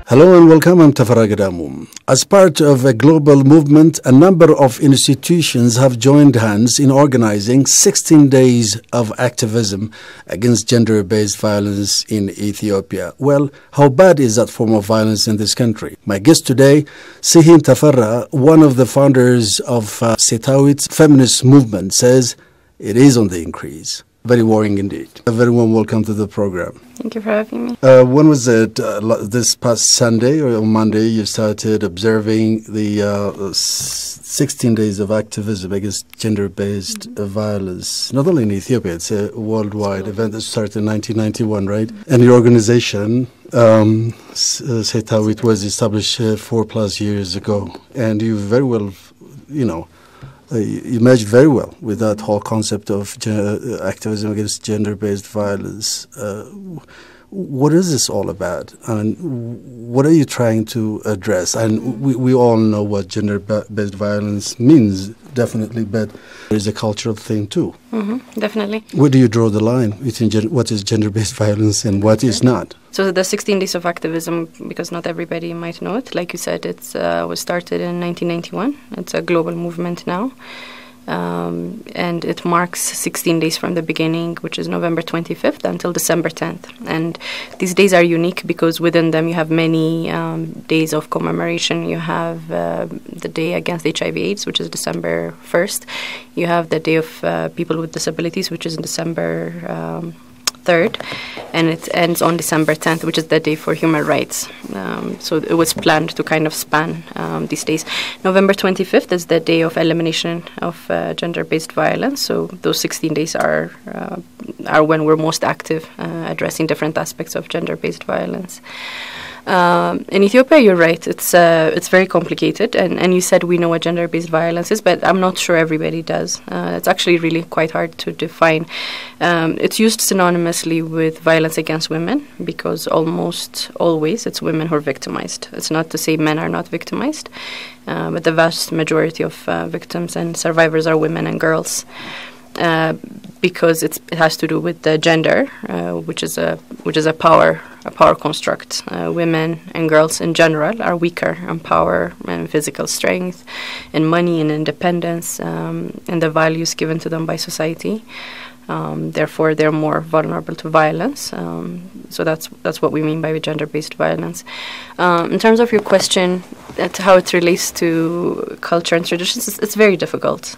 Hello and welcome. I'm Teferra. As part of a global movement, a number of institutions have joined hands in organizing 16 days of activism against gender-based violence in Ethiopia. Well, how bad is that form of violence in this country? My guest today, Sehin Teferra, one of the founders of Setaweet feminist movement, says it is on the increase. Very worrying indeed. A very warm welcome to the program. Thank you for having me. When was it? This past Sunday or on Monday, you started observing the 16 days of activism against gender-based violence. Not only in Ethiopia, it's a worldwide event that started in 1991, right? And your organization, Setaweet, was established 4+ years ago. And you very well, you merged very well with that whole concept of activism against gender-based violence. What is this all about? And what are you trying to address? And we all know what gender-based violence means, definitely, but there's a cultural thing too. Definitely. Where do you draw the line between what is gender-based violence and what is not? So the 16 Days of Activism, because not everybody might know it, like you said, it was started in 1991. It's a global movement now. And it marks 16 days from the beginning, which is November 25th until December 10th. And these days are unique because within them you have many days of commemoration. You have the Day Against HIV/AIDS, which is December 1st. You have the Day of People with Disabilities, which is December 3rd, and it ends on December 10th, which is the Day for Human Rights. So it was planned to kind of span these days. November 25th is the Day of Elimination of Gender-Based Violence. So those 16 days are when we're most active addressing different aspects of gender-based violence. In Ethiopia, you're right. It's very complicated, and you said we know what gender-based violence is, but I'm not sure everybody does. It's actually really quite hard to define. It's used synonymously with violence against women because almost always it's women who are victimized. It's not to say men are not victimized, but the vast majority of victims and survivors are women and girls. Because it has to do with the gender, which is a power construct. Women and girls in general are weaker in power and physical strength, and money and independence, and the values given to them by society. Therefore, they're more vulnerable to violence. So that's what we mean by gender-based violence. In terms of your question, how it relates to culture and traditions, it's very difficult.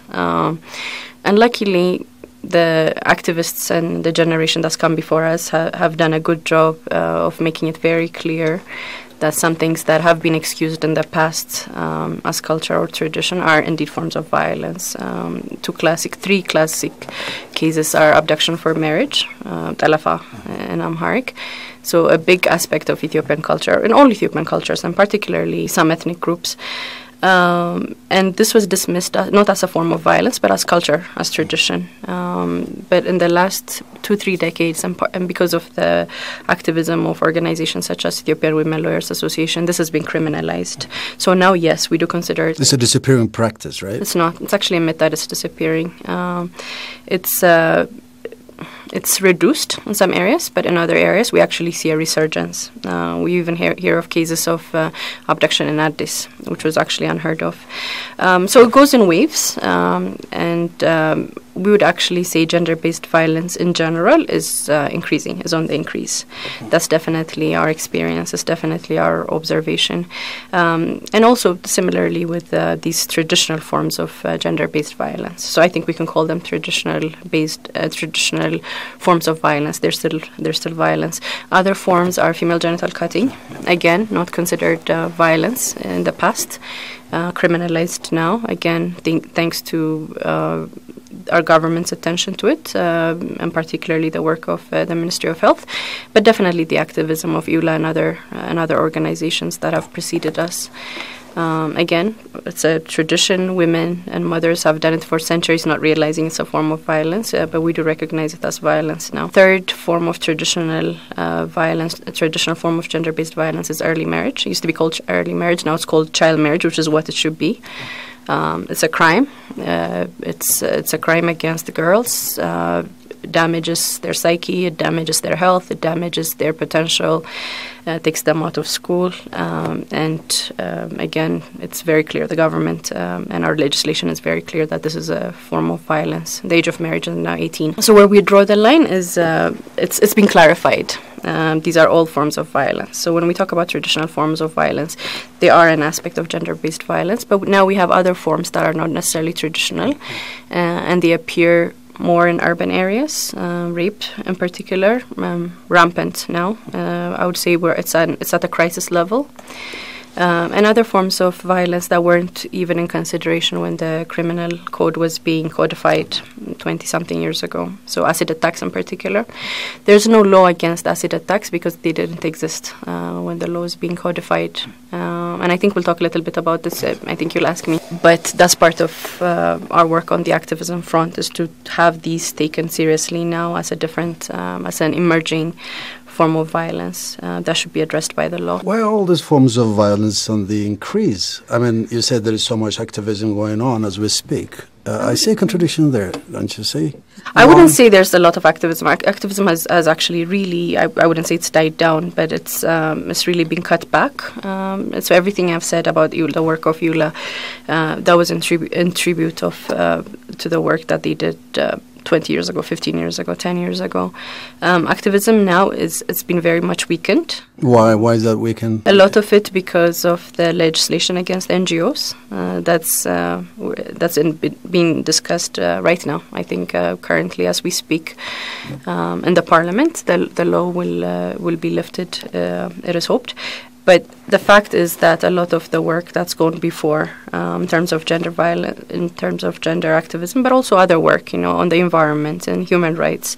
And luckily, the activists and the generation that's come before us have done a good job of making it very clear that some things that have been excused in the past as culture or tradition are indeed forms of violence. Three classic cases are abduction for marriage, talafa in Amharic. So a big aspect of Ethiopian culture, in all Ethiopian cultures, and particularly some ethnic groups. And this was dismissed not as a form of violence, but as culture, as tradition. But in the last 2-3 decades, and because of the activism of organizations such as Ethiopian Women Lawyers Association, this has been criminalized. So now, yes, we do consider it. It's a disappearing practice, right? It's not. It's actually a myth that it's disappearing. It's reduced in some areas, but in other areas we actually see a resurgence. We even hear of cases of abduction in Addis, which was actually unheard of. So it goes in waves, and we would actually say gender-based violence in general is increasing, is on the increase. That's definitely our experience, it's definitely our observation. And also similarly with these traditional forms of gender-based violence. So I think we can call them traditional forms of violence. They're still violence. Other forms are female genital cutting. Again, not considered violence in the past, criminalized now. Again, thanks to our government's attention to it, and particularly the work of the Ministry of Health, but definitely the activism of EULA and other organizations that have preceded us. Again, it's a tradition. Women and mothers have done it for centuries, not realizing it's a form of violence, but we do recognize it as violence now. Third form of traditional violence, a traditional form of gender-based violence is early marriage. It used to be called early marriage. Now it's called child marriage, which is what it should be. It's a crime. It's a crime against the girls. damages their psyche, it damages their health, it damages their potential, takes them out of school. Again, it's very clear, the government and our legislation is very clear that this is a form of violence. The age of marriage is now 18. So where we draw the line is it's been clarified. These are all forms of violence. So when we talk about traditional forms of violence, they are an aspect of gender-based violence, but now we have other forms that are not necessarily traditional, and they appear more in urban areas, rape in particular, rampant now. I would say it's at a crisis level. And other forms of violence that weren't even in consideration when the criminal code was being codified 20-something years ago. So acid attacks in particular. There's no law against acid attacks because they didn't exist when the law is being codified. And I think we'll talk a little bit about this. I think you'll ask me. But that's part of our work on the activism front, is to have these taken seriously now as a different, as an emerging form of violence that should be addressed by the law. Why are all these forms of violence on the increase? I mean, you said there is so much activism going on as we speak. I see a contradiction there, don't you see? I wouldn't say there's a lot of activism. Activism has actually really, I wouldn't say it's died down, but it's really been cut back. So everything I've said about the work of EULA, that was in tribute to the work that they did 20 years ago, 15 years ago, 10 years ago. Activism now it's been very much weakened. Why is that weakened? A lot of it because of the legislation against NGOs. That's being discussed right now. I think currently, as we speak, in the Parliament, the law will be lifted. It is hoped. But the fact is that a lot of the work that's gone before, in terms of gender violence, in terms of gender activism, but also other work, on the environment and human rights,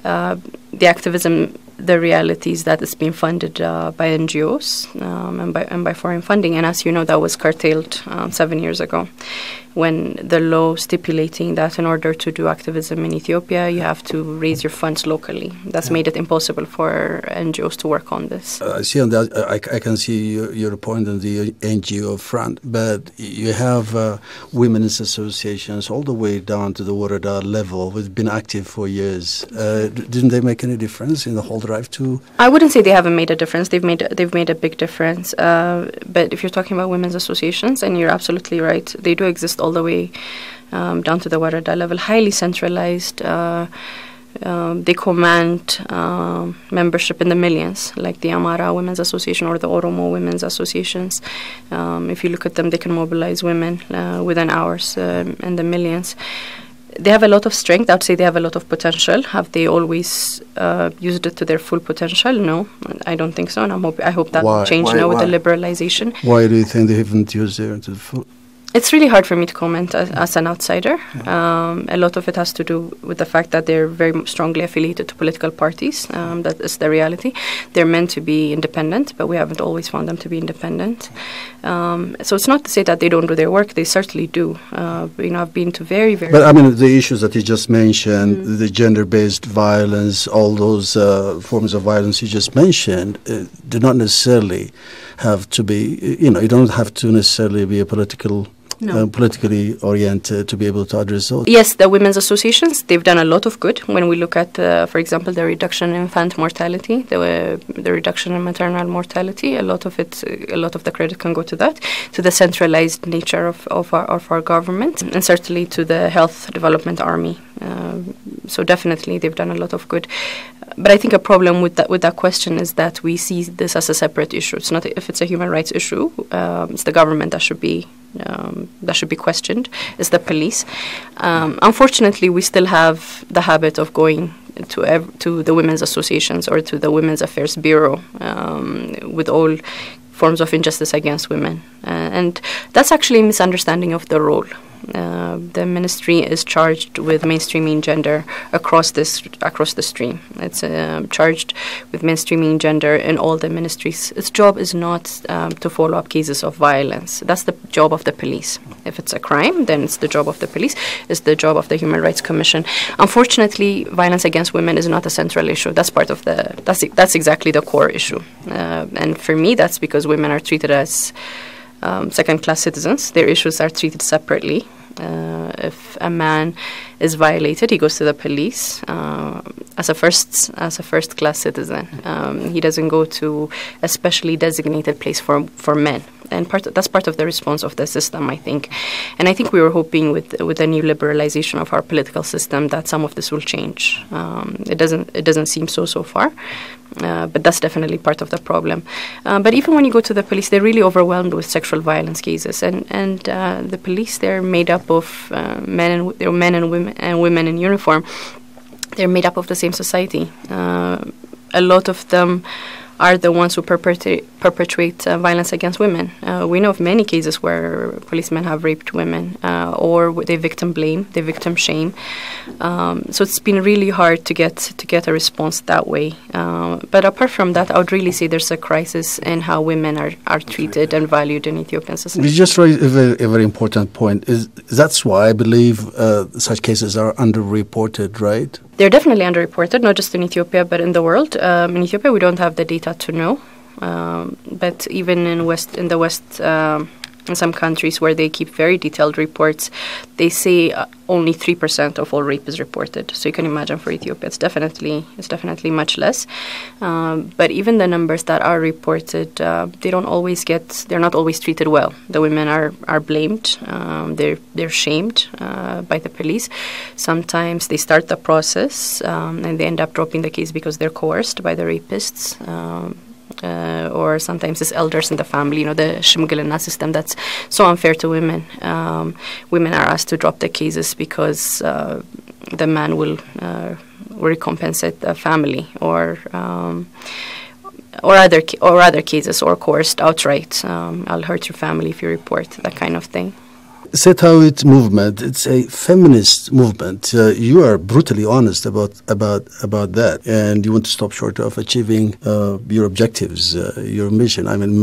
the activism, the reality is that it's been funded by NGOs and by foreign funding. And as you know, that was curtailed 7 years ago, when the law stipulating that in order to do activism in Ethiopia, you have to raise your funds locally. That's made it impossible for NGOs to work on this. I see on that. I can see your point on the NGO front, but you have women's associations all the way down to the Warada level, who've been active for years. Didn't they make any difference in the whole drive to? I wouldn't say they haven't made a difference. They've made a big difference. But if you're talking about women's associations, and you're absolutely right, they do exist all the way down to the Warada level, highly centralized. They command membership in the millions, like the Amara Women's Association or the Oromo Women's Associations. If you look at them, they can mobilize women within hours in the millions. They have a lot of strength. I would say they have a lot of potential. Have they always used it to their full potential? No, I don't think so. And I hope that will change now with the liberalization. Why do you think they haven't used it to the full? It's really hard for me to comment as an outsider. A lot of it has to do with the fact that they're very strongly affiliated to political parties. That is the reality. They're meant to be independent, but we haven't always found them to be independent. So it's not to say that they don't do their work. They certainly do. I've been to very, very... But I mean, the issues that you just mentioned, the gender-based violence, all those forms of violence you just mentioned, do not necessarily have to be, you don't have to necessarily be a politically oriented to be able to address those. Yes, the women's associations, they've done a lot of good. When we look at, for example, the reduction in infant mortality, the reduction in maternal mortality, a lot of the credit can go to that, to the centralized nature of our government, and certainly to the Health Development Army. So definitely they've done a lot of good. But I think a problem with that question is that we see this as a separate issue. It's not, if it's a human rights issue, it's the government that should be questioned. It's the police. Unfortunately, we still have the habit of going to the women's associations or to the Women's Affairs Bureau with all forms of injustice against women, and that's actually a misunderstanding of the role. The ministry is charged with mainstreaming gender across the stream. It's charged with mainstreaming gender in all the ministries. Its job is not to follow up cases of violence. That's the job of the police. If it's a crime, then it's the job of the police. It's the job of the Human Rights Commission. Unfortunately, violence against women is not a central issue. That's part of that's exactly the core issue. And for me, that's because women are treated as second-class citizens. Their issues are treated separately. If a man is violated, he goes to the police as a first class citizen. He doesn't go to a specially designated place for men. And that's part of the response of the system, I think. And I think we were hoping with the new liberalization of our political system that some of this will change. It doesn't seem so far, but that's definitely part of the problem. But even when you go to the police, they're really overwhelmed with sexual violence cases, and the police, they're made up of men and women in uniform. They're made up of the same society. A lot of them are the ones who perpetuate violence against women. We know of many cases where policemen have raped women, or they victim blame, they victim shame. So it's been really hard to get a response that way. But apart from that, I would really say there's a crisis in how women are treated and valued in Ethiopian society. You just raised a very important point. That's why I believe such cases are underreported, right? They're definitely underreported, not just in Ethiopia, but in the world. In Ethiopia, we don't have the data to know. But even in the West, in some countries where they keep very detailed reports, they say only 3% of all rape is reported. So you can imagine for Ethiopia, it's definitely much less. But even the numbers that are reported, they're not always treated well. The women are blamed. They're shamed by the police. Sometimes they start the process and they end up dropping the case because they're coerced by the rapists. Or sometimes it's elders in the family, the shimgilina system that's so unfair to women. Women are asked to drop the cases because the man will recompensate the family, or other cases, or coerced outright. I'll hurt your family if you report, that kind of thing. Setaweet movement, it's a feminist movement. You are brutally honest about that, and you want to stop short of achieving your objectives, your mission. I mean,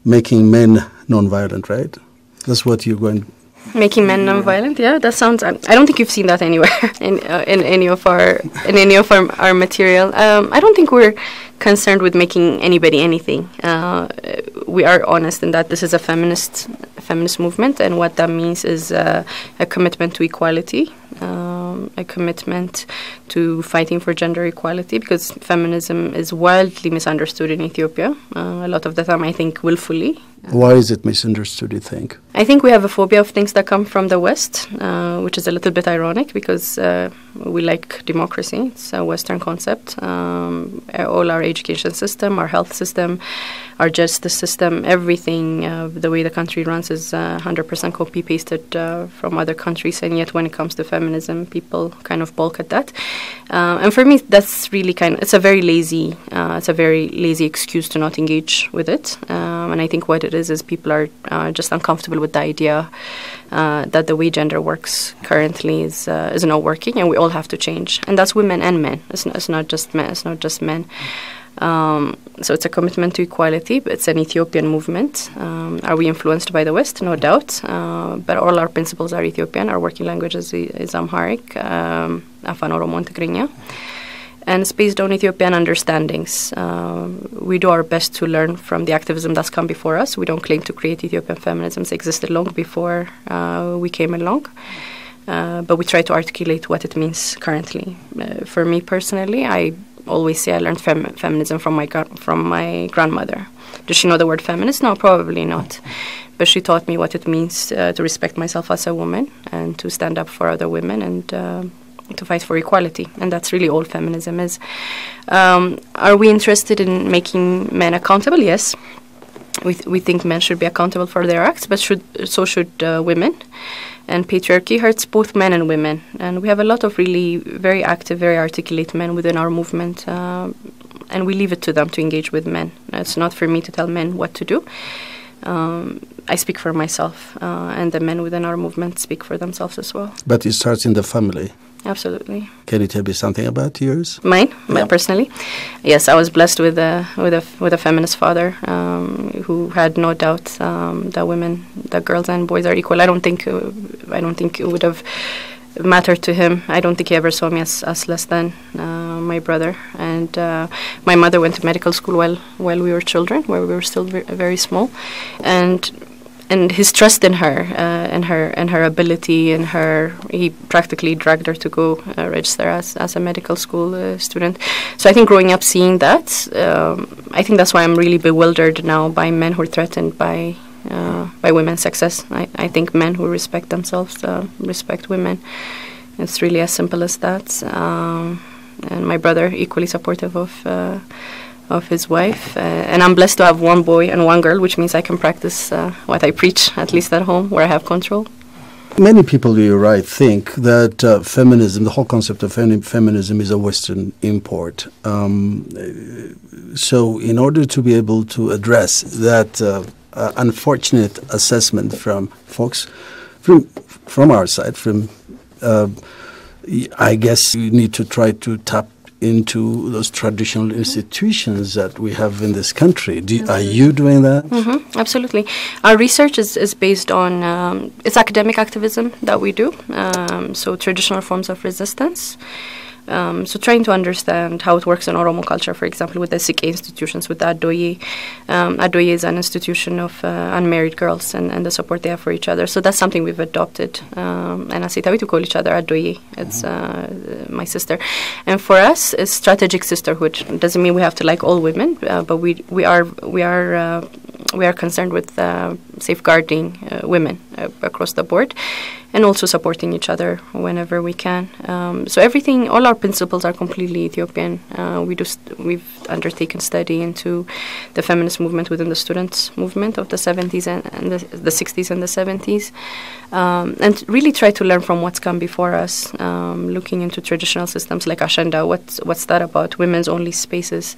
making men non-violent, right? That's what you're going. Making men non-violent, yeah, that sounds. I don't think you've seen that anywhere in any of our material. I don't think we're concerned with making anybody anything. We are honest in that this is a feminist movement, and what that means is a commitment to equality, a commitment to fighting for gender equality, because feminism is wildly misunderstood in Ethiopia. A lot of the time, I think, willfully. Why is it misunderstood, you think? I think we have a phobia of things that come from the West, which is a little bit ironic because we like democracy. It's a Western concept. All our education system, our health system, our justice system, everything, the way the country runs is 100% copy-pasted from other countries. And yet when it comes to feminism, people kind of balk at that. And for me, that's really it's a very lazy excuse to not engage with it. And I think what it is people are just uncomfortable with the idea that the way gender works currently is not working, and we all have to change. And that's women and men. It's not just men. It's not just men. So it's a commitment to equality, but it's an Ethiopian movement. Are we influenced by the West? No doubt. But all our principles are Ethiopian. Our working language is Amharic, Afan Oromo and Tigrinya. And it's based on Ethiopian understandings. We do our best to learn from the activism that's come before us. We don't claim to create Ethiopian feminism. It existed long before we came along. But we try to articulate what it means currently. For me personally, I always say I learned feminism from my grandmother. Does she know the word feminist? No, probably not. But she taught me what it means to respect myself as a woman and to stand up for other women and to fight for equality. And that's really all feminism is. Are we interested in making men accountable? Yes. We think men should be accountable for their acts, but so should women. And patriarchy hurts both men and women. And we have a lot of really very active, very articulate men within our movement. And we leave it to them to engage with men. It's not for me to tell men what to do. I speak for myself. And the men within our movement speak for themselves as well. But it starts in the family. Absolutely. Can you tell me something about yours? Mine, personally, yes, I was blessed with a feminist father who had no doubt that girls and boys are equal. I don't think it would have mattered to him. I don't think he ever saw me as less than my brother. And my mother went to medical school while we were children, where we were still very small, and and his trust in her, and her ability, and he practically dragged her to go register as a medical school student. So I think growing up seeing that, I think that's why I'm really bewildered now by men who are threatened by women's success. I think men who respect themselves respect women. It's really as simple as that. And my brother equally supportive of his wife, and I'm blessed to have one boy and one girl, which means I can practice what I preach, at least at home, where I have control. Many people, you're right, think that feminism, the whole concept of feminism, is a Western import. So in order to be able to address that unfortunate assessment from folks, from our side, I guess you need to try to tap into those traditional institutions that we have in this country. Are you doing that? Mm-hmm, absolutely. Our research is based on, it's academic activism that we do, so traditional forms of resistance. So trying to understand how it works in Oromo culture, for example, with the Sikh institutions, with the Adoye. Adoye is an institution of unmarried girls and the support they have for each other. So that's something we've adopted. And as Setaweet, we call each other Adoye. It's my sister. And for us, it's strategic sisterhood. It doesn't mean we have to like all women, but we are concerned with safeguarding women across the board, and also supporting each other whenever we can. So everything, all our principles are completely Ethiopian. We've undertaken study into the feminist movement within the students' movement of the 70s and the 60s and the 70s, and really try to learn from what's come before us, looking into traditional systems like Ashenda. What's that about? Women's only spaces.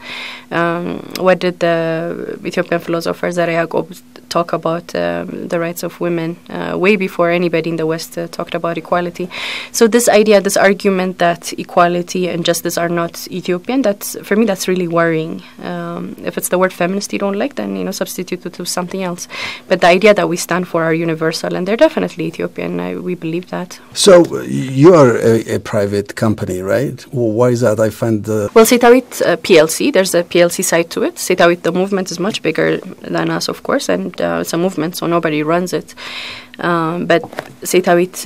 What did the Ethiopian philosopher Zara Yacob talk about the rights of women way before anybody in the West talked about equality? So this idea, this argument that equality and justice are not Ethiopian, for me that's really worrying. If it's the word feminist you don't like, then substitute it with something else. But the idea that we stand for are universal, and they're definitely Ethiopian. We believe that. So you are a private company, right? Well, why is that? I find well, Setaweet PLC. There's a PLC side to it. Setaweet, the movement, is much bigger than us, of course, and it's a movement, so nobody runs it. But Setaweet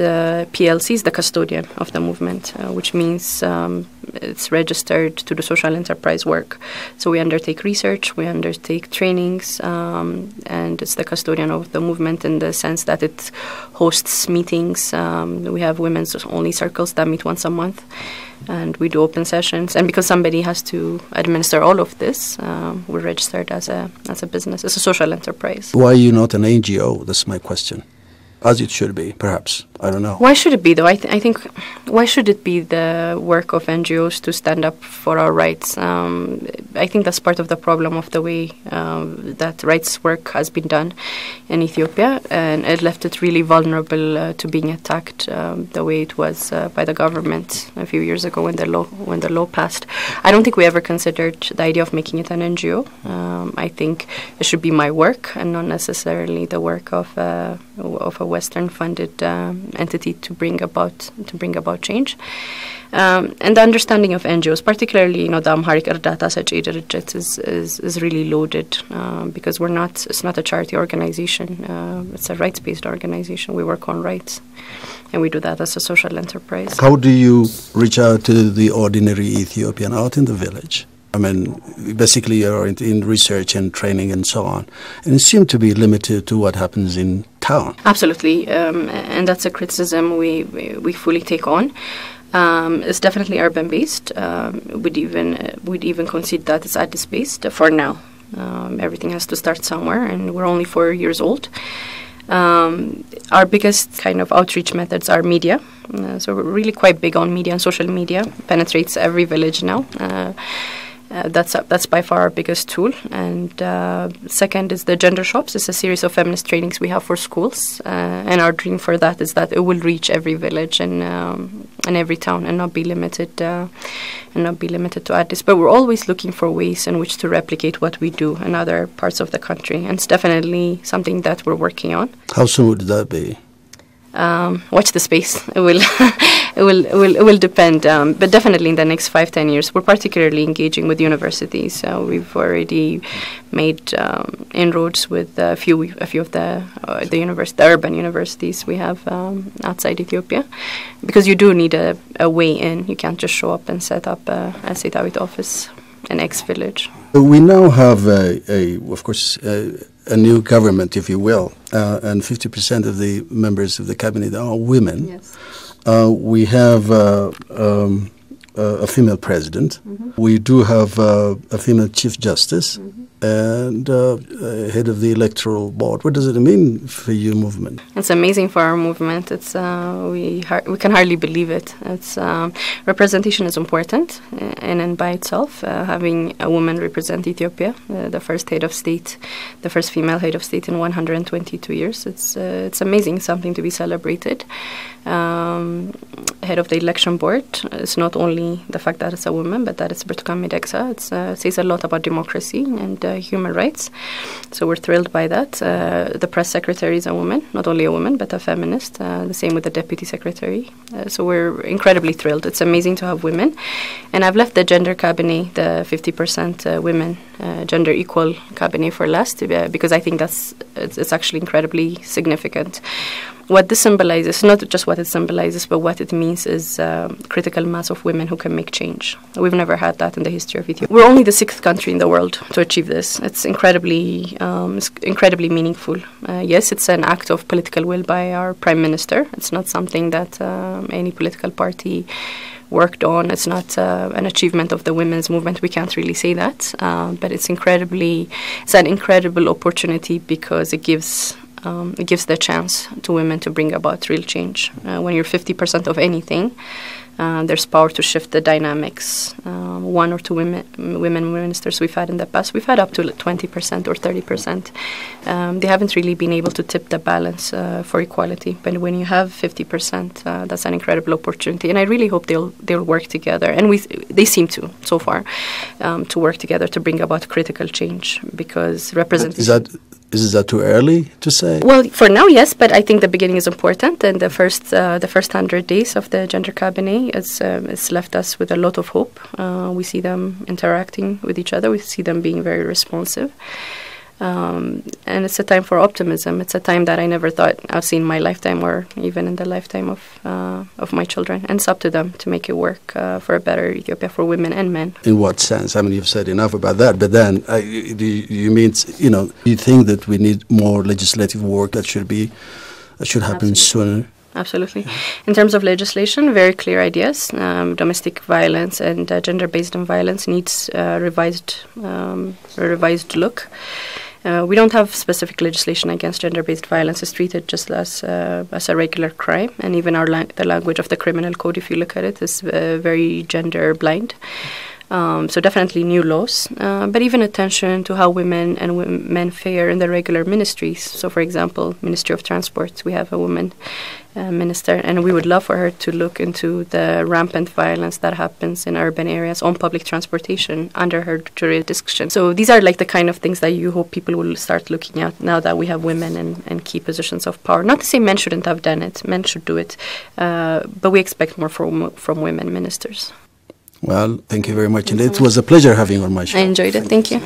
PLC is the custodian of the movement, which means it's registered to do social enterprise work. So we undertake research, we undertake trainings, and it's the custodian of the movement in the sense that it hosts meetings. We have women's only circles that meet once a month, and we do open sessions. And because somebody has to administer all of this, we're registered as a business, as a social enterprise. Why are you not an NGO? That's my question. As it should be, perhaps. I don't know. Why should it be, though? I think, why should it be the work of NGOs to stand up for our rights? I think that's part of the problem of the way that rights work has been done in Ethiopia, and it left it really vulnerable to being attacked the way it was by the government a few years ago when the law passed. I don't think we ever considered the idea of making it an NGO. I think it should be my work and not necessarily the work of a Western-funded entity to bring about change. And the understanding of NGOs, particularly the Amharic Erdata Sachi Dirjit, is really loaded because it's not a charity organization. It's a rights-based organization. We work on rights, and we do that as a social enterprise. How do you reach out to the ordinary Ethiopian out in the village? I mean, basically you're in research and training and so on, and it seemed to be limited to what happens in town. Absolutely, and that's a criticism we fully take on. It's definitely urban-based. We'd even concede that it's Addis-based for now. Everything has to start somewhere, and we're only 4 years old. Our biggest kind of outreach methods are media. So we're really quite big on media, and social media penetrates every village now. That's by far our biggest tool. And second is the gender shops. It's a series of feminist trainings we have for schools, and our dream for that is that it will reach every village and every town, and not be limited to Addis. But we're always looking for ways in which to replicate what we do in other parts of the country, and it's definitely something that we're working on. How soon would that be? Watch the space. It will, it will depend. But definitely in the next 5-10 years, we're particularly engaging with universities. We've already made inroads with a few of the urban universities we have outside Ethiopia, because you do need a way in. You can't just show up and set up a Setaweet office in X village. We now have, of course, a new government, if you will, and 50% of the members of the cabinet are women. Yes. We have a female president. We do have a female chief justice and head of the electoral board. What does it mean for your movement? It's amazing for our movement. It's we can hardly believe it. It's representation is important in and by itself. Having a woman represent Ethiopia, the first head of state, the first female head of state in 122 years. It's amazing, something to be celebrated. Head of the election board. It's not only the fact that it's a woman, but that it's Birtukan Mideksa. It says a lot about democracy and human rights. So we're thrilled by that. The press secretary is a woman, not only a woman, but a feminist. The same with the deputy secretary. So we're incredibly thrilled. It's amazing to have women. And I've left the gender cabinet, the 50% women, gender equal cabinet for last, because I think it's actually incredibly significant. What this symbolizes, not just what it symbolizes, but what it means is critical mass of women who can make change. We've never had that in the history of Ethiopia. We're only the 6th country in the world to achieve this. It's incredibly meaningful. Yes, it's an act of political will by our prime minister. It's not something that any political party worked on. It's not an achievement of the women's movement. We can't really say that, but it's an incredible opportunity because it gives the chance to women to bring about real change. When you're 50% of anything, there's power to shift the dynamics. 1 or 2 women ministers we've had in the past, we've had up to 20% or 30%. They haven't really been able to tip the balance for equality. But when you have 50%, that's an incredible opportunity. And I really hope they'll work together. And they seem to, so far, to work together to bring about critical change, because representation... Is that too early to say? Well, for now, yes, but I think the beginning is important, and the first 100 days of the gender cabinet it's left us with a lot of hope. We see them interacting with each other. We see them being very responsive. And it's a time for optimism. It's a time that I never thought I've seen in my lifetime, or even in the lifetime of my children. And it's up to them to make it work for a better Ethiopia for women and men. In what sense? I mean, you've said enough about that, but then do you think that we need more legislative work that should happen sooner? Absolutely. In terms of legislation, very clear ideas. Domestic violence and gender-based violence needs a revised look. We don't have specific legislation against gender-based violence. It's treated just as a regular crime, and even the language of the criminal code, if you look at it, is very gender-blind. So definitely new laws, but even attention to how women and men fare in the regular ministries. So, for example, Ministry of Transport, we have a woman minister, and we would love for her to look into the rampant violence that happens in urban areas on public transportation under her jurisdiction. So these are like the kind of things that you hope people will start looking at now that we have women in key positions of power. Not to say men shouldn't have done it, men should do it, but we expect more from women ministers. Well, thank you very much. And it was a pleasure having you on my show. I enjoyed it. Thank you.